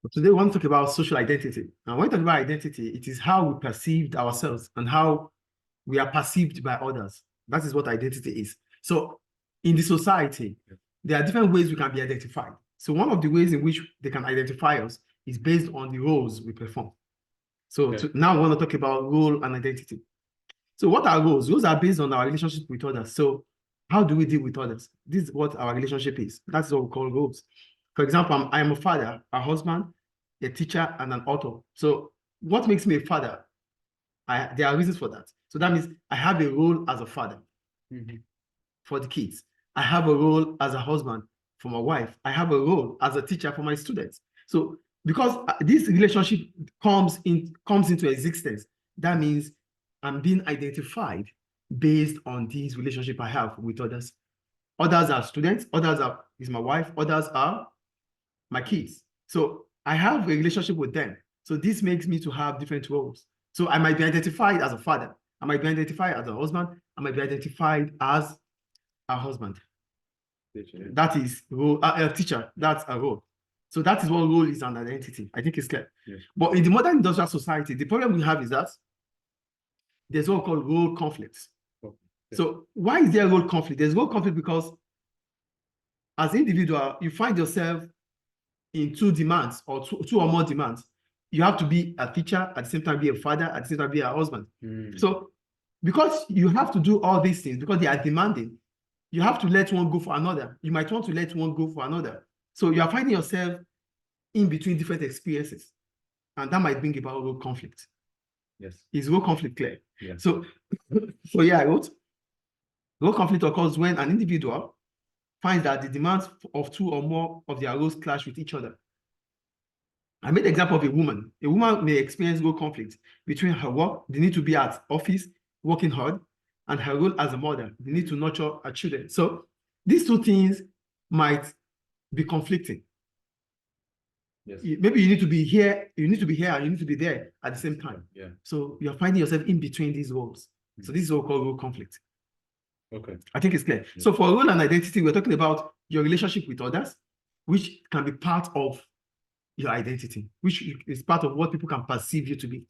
But today, we want to talk about social identity. And when we talk about identity, it is how we perceived ourselves and how we are perceived by others. That is what identity is. So in the society, there are different ways we can be identified. So one of the ways in which they can identify us is based on the roles we perform. So now we want to talk about role and identity. So what are roles? Roles are based on our relationship with others. So how do we deal with others? This is what our relationship is. That's what we call roles. For example, I am a father, a husband, a teacher, and an author. So what makes me a father? There are reasons for that. So that means I have a role as a father for the kids. I have a role as a husband for my wife. I have a role as a teacher for my students. So because this relationship comes into existence, that means I'm being identified based on this relationship I have with others. Others are students, is my wife, others are my kids. So I have a relationship with them. So this makes me to have different roles. So I might be identified as a father. I might be identified as a husband. I might be identified as a husband. Teacher. That is role, a teacher. That's a role. So that is what role is, an identity. I think it's clear. Yes. But in the modern industrial society, the problem we have is that there's what we call role conflicts. Okay. So why is there role conflict? There's role conflict because as an individual, you find yourself in two demands or two or more demands. You have to be a teacher, at the same time be a father, at the same time be a husband. So because you have to do all these things, because they are demanding, you have to let one go for another. You might want to let one go for another. So you are finding yourself in between different experiences. And that might bring about role conflict. Yes. Is role conflict clear? Yeah. So yeah, I wrote, role conflict occurs when an individual finds that the demands of two or more of their roles clash with each other. I made an example of a woman. A woman may experience role conflict between her work, the need to be at office, working hard, and her role as a mother, the need to nurture her children. So these two things might be conflicting. Yes. Maybe you need to be here, and you need to be there at the same time. Yeah. So you're finding yourself in between these roles. So this is what we call role conflict. Okay. I think it's clear. Yeah. So for role and identity, we're talking about your relationship with others, which can be part of your identity, which is part of what people can perceive you to be.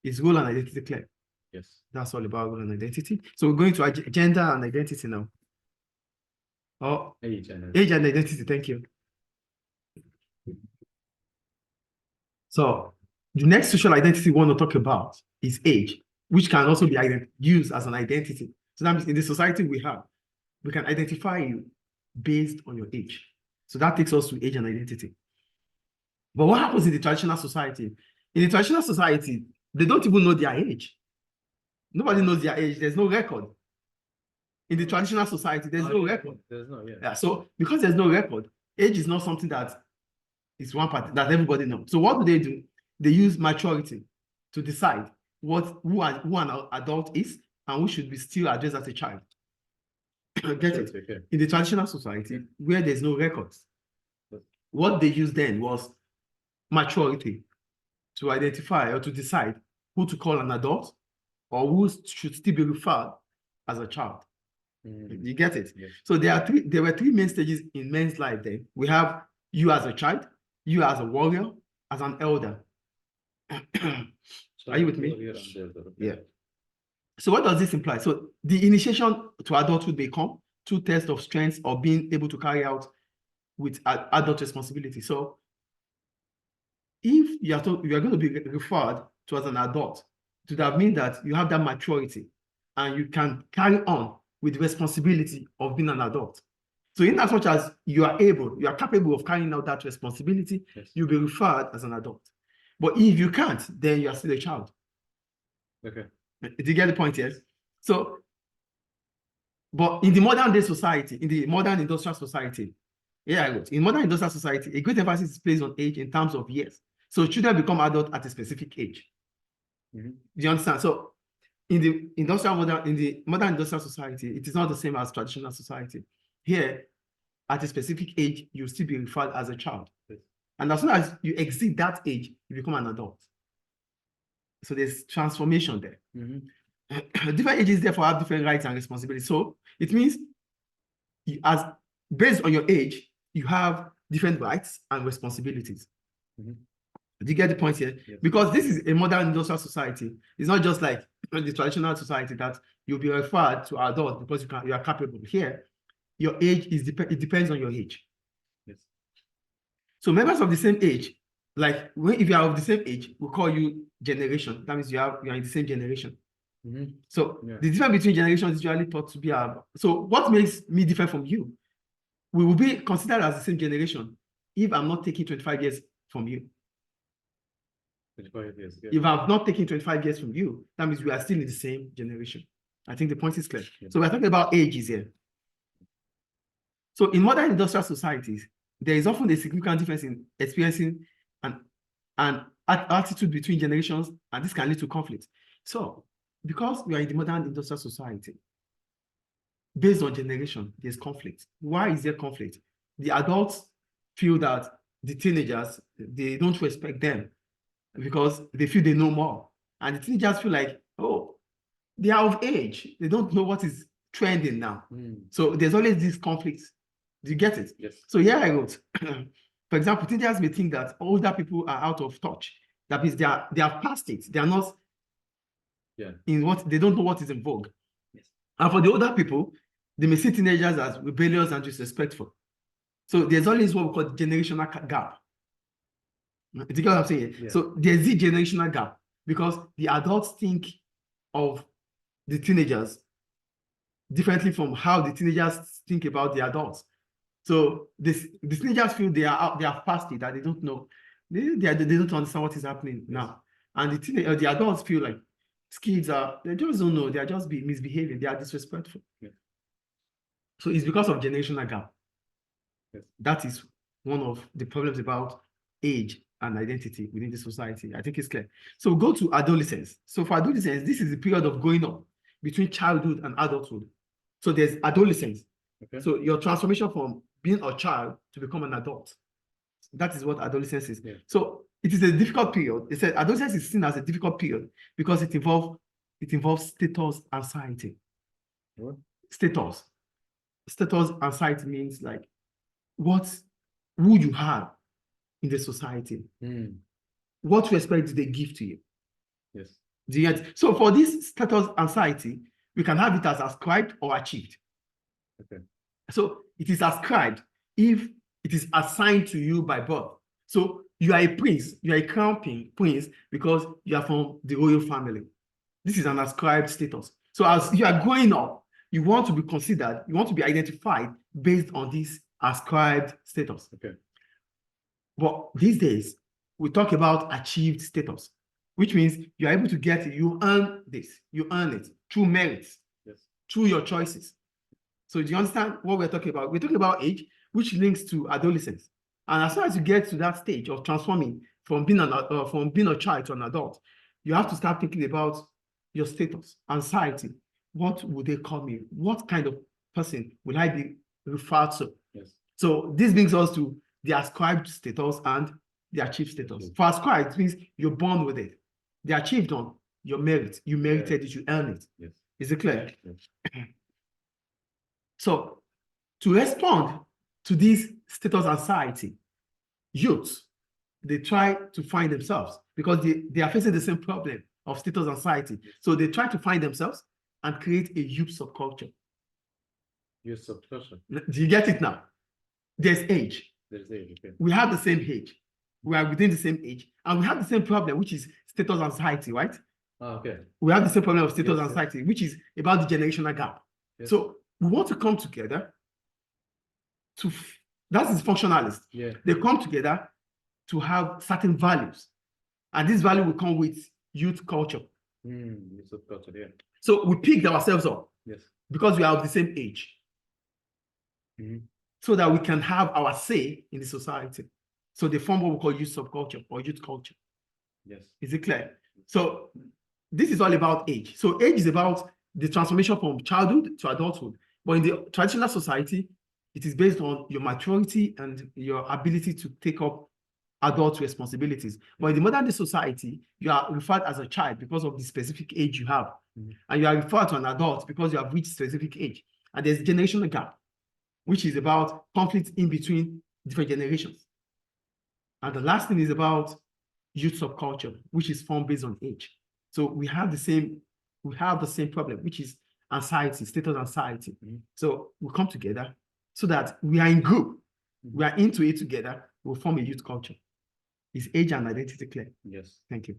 Is role and identity clear? Yes. That's all about role and identity. So we're going to gender and identity now. Oh, age and identity. Thank you. So the next social identity we want to talk about is age, which can also be used as an identity. So that means in the society we have, we can identify you based on your age. So that takes us to age and identity. But what happens in the traditional society? In the traditional society, they don't even know their age. Nobody knows their age. There's no record. In the traditional society, there's no record. There's no, yeah. So because there's no record, age is not something that is one part that everybody knows. So what do? They use maturity to decide who an adult is and who should be still addressed as a child. Get it? Okay. In the traditional society, where there's no records, what they used then was maturity to identify or to decide who to call an adult or who should still be referred as a child. You get it? Yes. So there were three main stages in men's life then. We have you as a child, you as a warrior, as an elder. Are you with me? Yeah. So what does this imply? So the initiation to adulthood may come through tests of strengths or being able to carry out with adult responsibility. So if you are going to be referred to as an adult, it would have mean that you have that maturity and you can carry on with the responsibility of being an adult. So in as much as you are capable of carrying out that responsibility, yes, you'll be referred as an adult. But if you can't, then you are still a child. Okay. Did you get the point? Yes. So, but in the modern day society, in the modern industrial society, in modern industrial society, a great emphasis is placed on age in terms of years. So children become adult at a specific age. Do you understand? So in the modern industrial society, it is not the same as traditional society. Here, at a specific age, you'll still be referred as a child. Yes. And as soon as you exceed that age, you become an adult. So there's transformation there. Different ages, therefore, have different rights and responsibilities. So it means based on your age, you have different rights and responsibilities. Do you get the point here? Yes. Because this is a modern industrial society. It's not just like the traditional society that you'll be referred to adult because you are capable. Here, your age it depends on your age. Yes. So members of the same age, like if you are of the same age, we call you generation. That means you are in the same generation. So the difference between generations is usually thought to be so what makes me different from you? We will be considered as the same generation if I'm not taking 25 years from you. 25 years. Yeah. If I'm not taking 25 years from you, that means we are still in the same generation. I think the point is clear. Yeah. So we're talking about ages here. So in modern industrial societies, there is often a significant difference in experiencing and attitude between generations, and this can lead to conflict. So because we are in the modern industrial society, based on generation, there's conflict. Why is there conflict? The adults feel that the teenagers, they don't respect them because they feel they know more. And the teenagers feel like, oh, they are of age. They don't know what is trending now. So there's always this conflict. Do you get it? Yes. So here I wrote, for example, teenagers may think that older people are out of touch. That means they are past it. They are not in what, they don't know what is in vogue. Yes. And for the older people, they may see teenagers as rebellious and disrespectful. So there's always what we call generational gap. Do you get what I'm saying? Yeah. So there's the generational gap because the adults think of the teenagers differently from how the teenagers think about the adults. So the teenagers feel they are past it, that they don't know. They don't understand what is happening now. And the adults feel like kids they just don't know, they are just misbehaving, they are disrespectful. Yeah. So it's because of generational gap. Yes. That is one of the problems about age and identity within the society. I think it's clear. So we'll go to adolescence. So for adolescence, this is the period of growing up between childhood and adulthood. So there's adolescence. Okay. So your transformation from being a child to become an adult. That is what adolescence is. Yeah. So it is a difficult period. It said adolescence is seen as a difficult period because it involves status anxiety. What? Status anxiety means like who you are in the society. What respect do they give to you? Yes. So for this status anxiety, we can have it as ascribed or achieved. Okay. So it is ascribed if it is assigned to you by birth. So you are a prince, you are a crown prince because you are from the royal family. This is an ascribed status. So as you are growing up, you want to be considered, you want to be identified based on this ascribed status. Okay. But these days, we talk about achieved status, which means you are able to get it, you earn this, you earn it through merits, yes, through your choices. So do you understand what we're talking about? We're talking about age, which links to adolescence. And as soon as you get to that stage of transforming from being a child to an adult, you have to start thinking about your status, anxiety. What would they call me? What kind of person will I be referred to? Yes. So this brings us to the ascribed status and the achieved status. Yes. For ascribed, it means you're born with it. The achieved one, your merit. You merited it, you earned it. Yes. Is it clear? Yes. So to respond to this status anxiety, youths, they try to find themselves because they are facing the same problem of status anxiety. So they try to find themselves and create a youth subculture. Youth subculture. Do you get it now? There's age. There's age, okay. We have the same age. We are within the same age. And we have the same problem, which is status anxiety, right? Oh, okay. We have the same problem of status anxiety, which is about the generational gap. Yes. So we want to come together that is functionalist. Yeah. They come together to have certain values. And this value will come with youth culture. Youth culture, yeah. So we picked ourselves up. Yes. Because we are of the same age. So that we can have our say in the society. So they form what we call youth subculture or youth culture. Yes. Is it clear? So this is all about age. So age is about the transformation from childhood to adulthood. But in the traditional society, it is based on your maturity and your ability to take up adult responsibilities. But in the modern day society, you are referred as a child because of the specific age you have. And you are referred to an adult because you have reached specific age. And there's a generational gap, which is about conflict in between different generations. And the last thing is about youth subculture, which is formed based on age. So we have the same problem, which is anxiety, status anxiety. So we come together so that we are in group, we are into it together, we'll form a youth culture. Is age and identity clear? Yes. Thank you.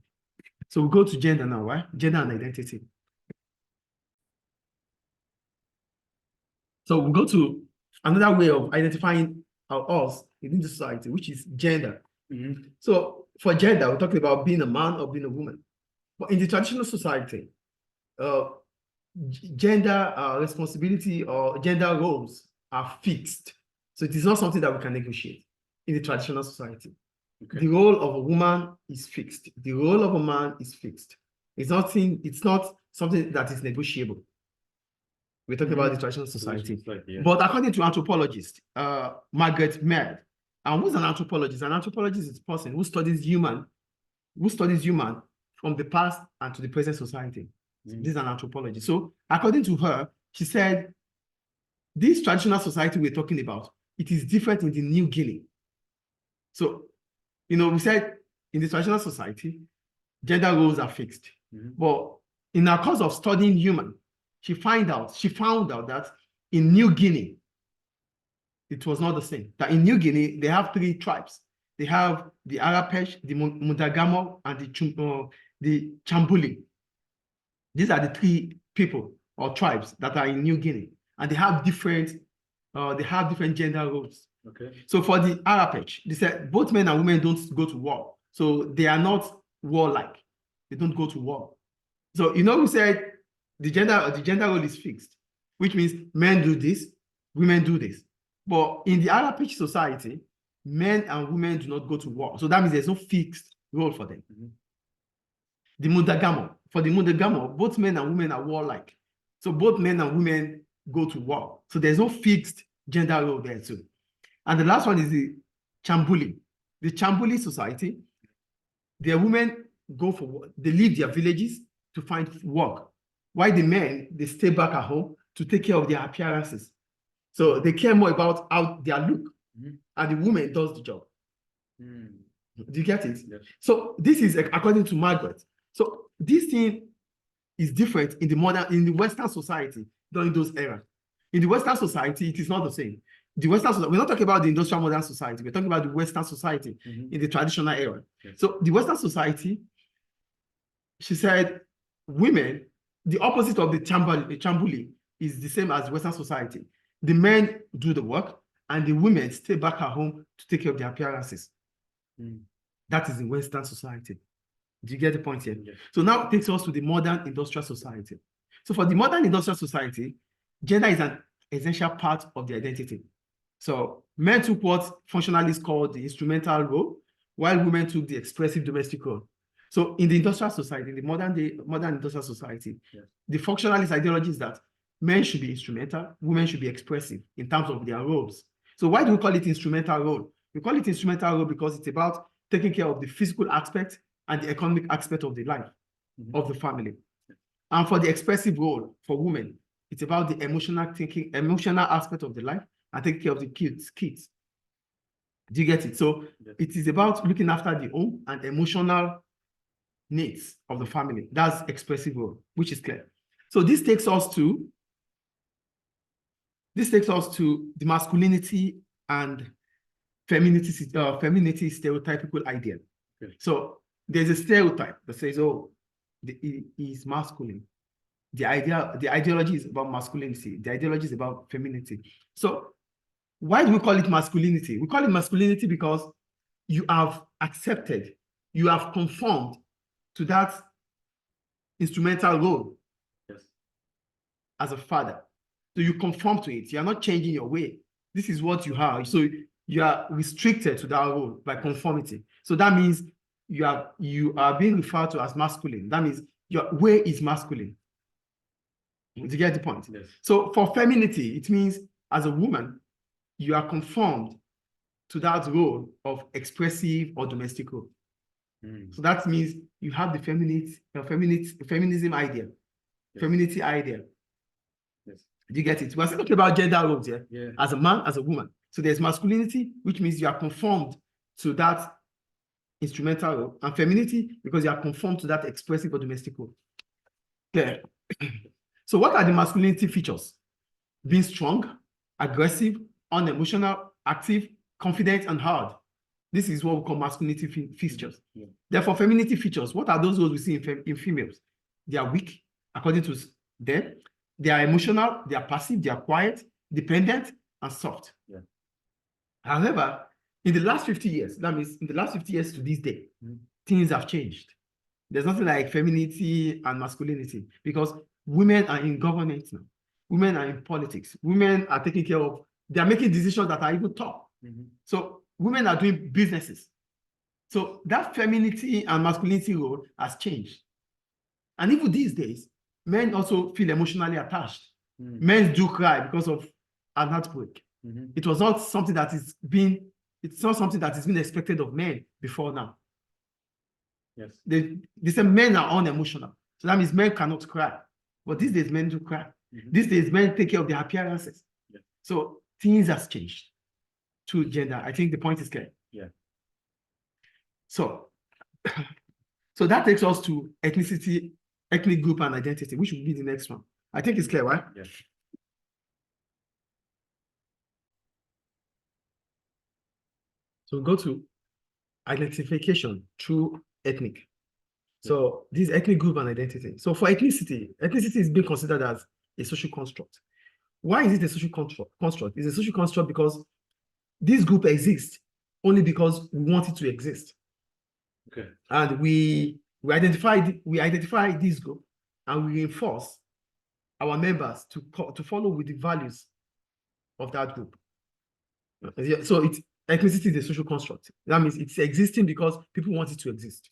So we'll go to gender now, right? Gender and identity. So we'll go to another way of identifying us within the society, which is gender. So for gender, we're talking about being a man or being a woman. But in the traditional society, gender responsibility or gender roles are fixed. So it is not something that we can negotiate in the traditional society. Okay. The role of a woman is fixed. The role of a man is fixed. It's not something that is negotiable. We're talking about the traditional society. Yeah. But according to anthropologist Margaret Mead, and who's an anthropologist? An anthropologist is a person who studies human from the past and to the present society. This is an anthropologist. So according to her, she said, this traditional society we're talking about, it is different in the New Guinea. So, we said in the traditional society, gender roles are fixed. But in our course of studying human, she found out that in New Guinea, it was not the same. That in New Guinea, they have 3 tribes. They have the Arapesh, the Mundagamo, and the Chambuli. These are the 3 people or tribes that are in New Guinea, and they have different gender roles. Okay. So for the Arapesh, they said both men and women don't go to war, so they are not warlike. They don't go to war. So we said the gender role is fixed, which means men do this, women do this. But in the Arapesh society, men and women do not go to war. So that means there's no fixed role for them. The for the Mundagamo, both men and women are warlike. So both men and women go to war. So there's no fixed gender role there too. And the last one is the Chambuli. The Chambuli society, their women go for work. They leave their villages to find work. While the men, they stay back at home to take care of their appearances. So they care more about how their look, and the woman does the job. Do you get it? Yes. So this is according to Margaret. So this thing is different in the Western society during those eras. In the Western society, it is not the same. We're not talking about the industrial modern society. We're talking about the Western society in the traditional era. Yes. So the Western society, she said, women, the opposite of the Chambuli is the same as Western society. The men do the work, and the women stay back at home to take care of their appearances. That is in Western society. Do you get the point here? Yes. So now it takes us to the modern industrial society. So for the modern industrial society, gender is an essential part of the identity. So men took what functionalists call the instrumental role, while women took the expressive domestic role. So in the industrial society, in the modern industrial society, the functionalist ideology is that men should be instrumental, women should be expressive in terms of their roles. So why do we call it instrumental role? We call it instrumental role because it's about taking care of the physical aspect and the economic aspect of the life of the family. And for the expressive role for women, it's about the emotional aspect of the life and taking care of the kids. Do you get it? So it is about looking after the home and emotional needs of the family. That's expressive role, which is clear. So this takes us to the masculinity and femininity stereotypical idea. Okay. So there's a stereotype that says, oh, he is masculine. The ideology is about masculinity. The ideology is about femininity. So why do we call it masculinity? We call it masculinity because you have accepted, you have conformed to that instrumental role as a father. So you conform to it. You are not changing your way. This is what you have. So you are restricted to that role by conformity. So that means you are being referred to as masculine. That means your way is masculine. Do you get the point? Yes. So for femininity, it means as a woman, you are conformed to that role of expressive or domestic role. So that means you have the feminism idea, femininity idea. Yes. Do you get it? We're still talking about gender roles here, as a man, as a woman. So there's masculinity, which means you are conformed to that instrumental role, and femininity because you are conformed to that expressive or domestic role. Clear? So what are the masculinity features? Being strong, aggressive, unemotional, active, confident, and hard. This is what we call masculinity features. Yeah. Therefore, femininity features, what are those roles we see in females? They are weak, according to them. They are emotional, they are passive, they are quiet, dependent, and soft. Yeah. However, in the last 50 years, that means in the last 50 years to this day, things have changed. There's nothing like femininity and masculinity because women are in governance now. Women are in politics. Women are taking care of, they are making decisions that are even top. So women are doing businesses. So that femininity and masculinity role has changed. And even these days, men also feel emotionally attached. Men do cry because of an heartbreak. It was not something that is being, it's not something that is being expected of men before now. Yes. They say men are unemotional. So that means men cannot cry. But these days, men do cry. These days, men take care of their appearances. Yeah. So things have changed to gender. I think the point is clear. Yeah. So, so that takes us to ethnicity, ethnic group, and identity, which will be the next one. I think it's clear, right? Yeah. So go to identification through ethnic. So this ethnic group and identity. So for ethnicity, ethnicity is being considered as a social construct. Why is it a social construct? It's a social construct because this group exists only because we want it to exist. Okay. And we identify this group and we reinforce our members to follow with the values of that group. So ethnicity is a social construct. That means it's existing because people want it to exist.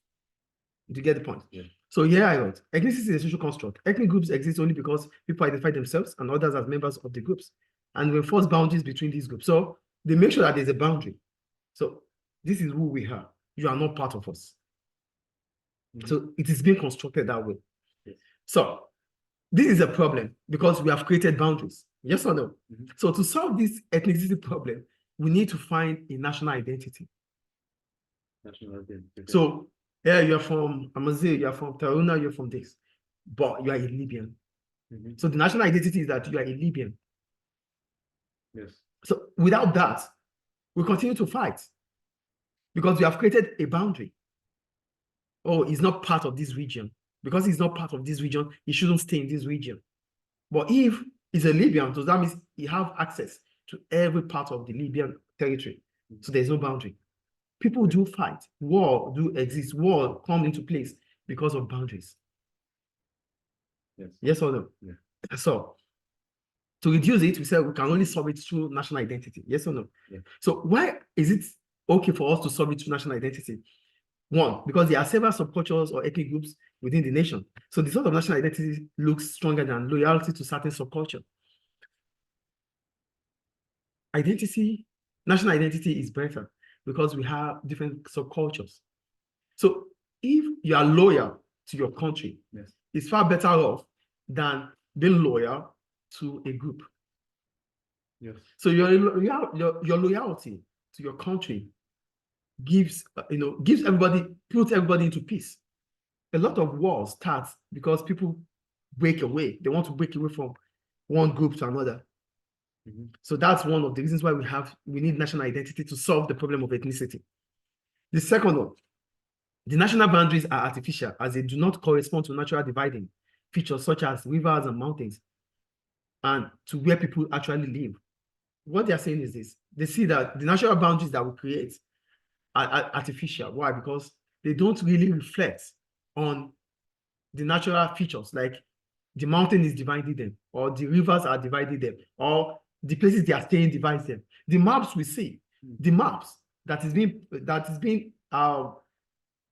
Do you get the point? Yeah. So here I wrote, ethnicity is a social construct. Ethnic groups exist only because people identify themselves and others as members of the groups and reinforce boundaries between these groups. So they make sure that there's a boundary. So this is who we are. You are not part of us. So it is being constructed that way. Yes. So this is a problem because we have created boundaries. Yes or no? So to solve this ethnicity problem, we need to find a national identity. National identity. So yeah, you're from Amazigh, you're from Taruna, you're from this, but you are a Libyan. So the national identity is that you are a Libyan. Yes. So without that, we continue to fight because we have created a boundary. Oh, he's not part of this region. Because he's not part of this region, he shouldn't stay in this region. But if he's a Libyan, so that means he have access to every part of the Libyan territory. So there's no boundary. People do fight. War do exist. War come into place because of boundaries. Yes. Yes or no? Yeah. So to reduce it, we said we can only solve it through national identity. Yes or no? Yeah. So why is it okay for us to solve it through national identity? One, because there are several subcultures or ethnic groups within the nation. So the sort of national identity looks stronger than loyalty to certain subculture. National identity is better because we have different subcultures. So if you are loyal to your country, yes, it's far better off than being loyal to a group. Yes. So your loyalty to your country puts everybody into peace. A lot of wars start because people break away. They want to break away from one group to another. So that's one of the reasons why we need national identity to solve the problem of ethnicity. The second one, the national boundaries are artificial as they do not correspond to natural dividing features such as rivers and mountains and to where people actually live. What they are saying is this: they see that the natural boundaries that we create are artificial. Why? Because they don't really reflect on the natural features, like the mountain is dividing them, or the rivers are dividing them, or the places they are staying divides them. The maps we see, the maps that is being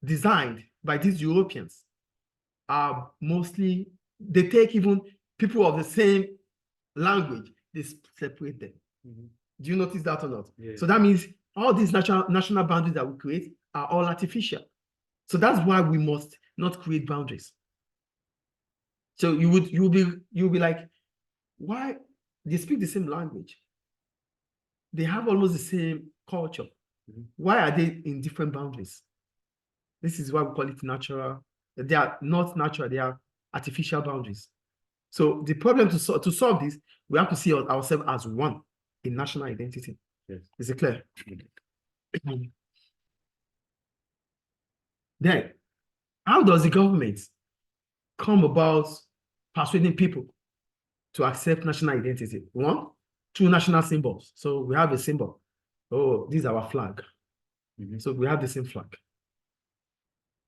designed by these Europeans are mostly, they take even people of the same language, they separate them. Do you notice that or not? Yeah. So that means all these national boundaries that we create are all artificial. So that's why we must not create boundaries. So you'll be like, why they speak the same language? They have almost the same culture. Why are they in different boundaries? This is why we call it natural. They are not natural, they are artificial boundaries. So the problem to solve this, we have to see ourselves as one in national identity. Yes. Is it clear? Then, how does the government come about persuading people to accept national identity? One, through national symbols. So we have a symbol. Oh, this is our flag. So we have the same flag.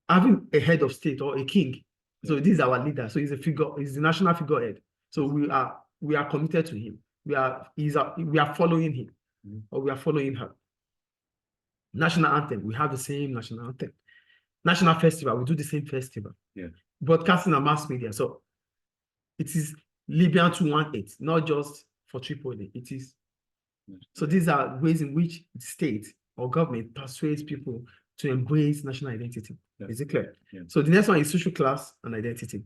Having a head of state or a king. So this is our leader. So he's a figure, he's the national figurehead. So we are committed to him. We are following him, or we are following her. National anthem, we have the same national anthem. National festival, we do the same festival. Yeah. Broadcasting and mass media. So it is Libyan 218, not just for Tripoli. It is. So these are ways in which the state or government persuades people to embrace national identity. Yeah. Is it clear? Yeah. So the next one is social class and identity.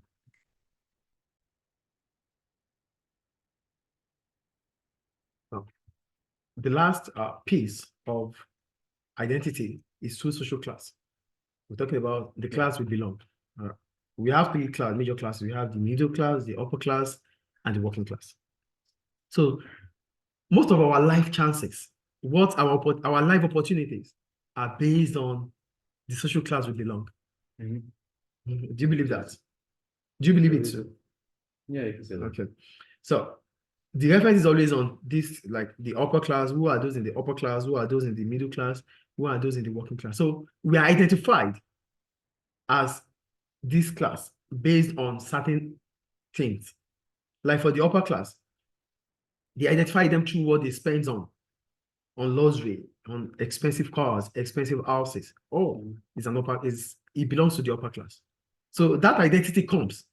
Now, the last piece of identity is through social class. We're talking about the class we belong. We have three major classes. We have the middle class, the upper class, and the working class. So most of our life chances, our life opportunities are based on the social class we belong. Do you believe that? Do you believe it too? Yeah, you can say that. Okay. So the reference is always on this, like the upper class. Who are those in the upper class? Who are those in the middle class? Who are those in the working class? So we are identified as this class based on certain things. Like for the upper class, they identify them through what they spend on luxury, on expensive cars, expensive houses. Oh, it belongs to the upper class. So that identity comes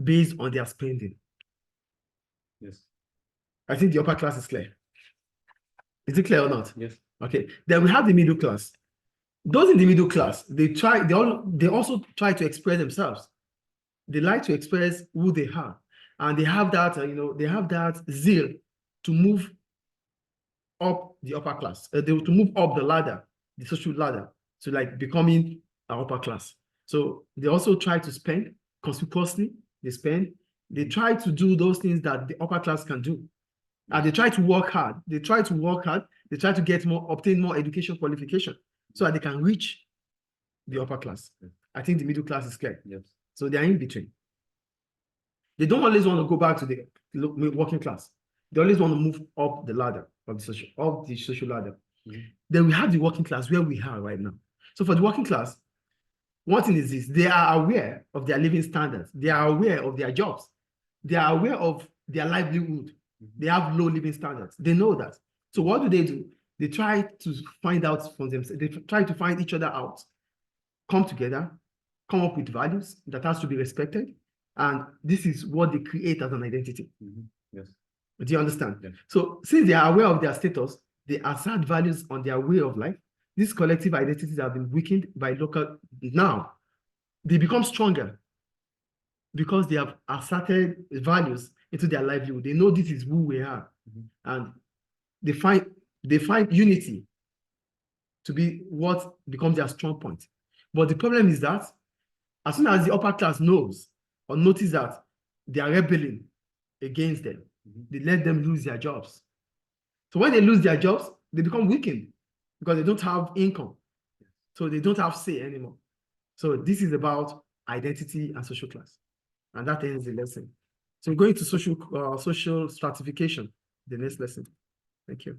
based on their spending. Yes. I think the upper class is clear. Is it clear or not? Yes. Okay. Then we have the middle class. Those in the middle class, they also try to express themselves. They like to express who they are, and they have that, they have that zeal to move up the upper class, to move up the ladder, the social ladder, to like becoming an upper class. So they also try to spend conspicuously. They try to do those things that the upper class can do. And they try to work hard. They try to get obtain more education qualification so that they can reach the upper class. I think the middle class is clear. Yes. So they are in between. They don't always want to go back to the working class. They always want to move up the ladder of the social ladder. Then we have the working class where we are right now. So for the working class, one thing is this: they are aware of their living standards. They are aware of their jobs. They are aware of their livelihood. They have low living standards. They know that. So what do? They try to find out from themselves. They try to find each other out, come together, come up with values that has to be respected. And this is what they create as an identity. Yes. Do you understand? Yes. So since they are aware of their status, they assert values on their way of life. These collective identities have been weakened by local. Now, they become stronger because they have asserted values into their livelihood. They know this is who we are. And they find unity to be what becomes their strong point. But the problem is that as soon as the upper class knows or notice that they are rebelling against them, they let them lose their jobs. So when they lose their jobs, they become weakened because they don't have income. So they don't have say anymore. So this is about identity and social class. And that ends the lesson. So we're going to social stratification, the next lesson. Thank you.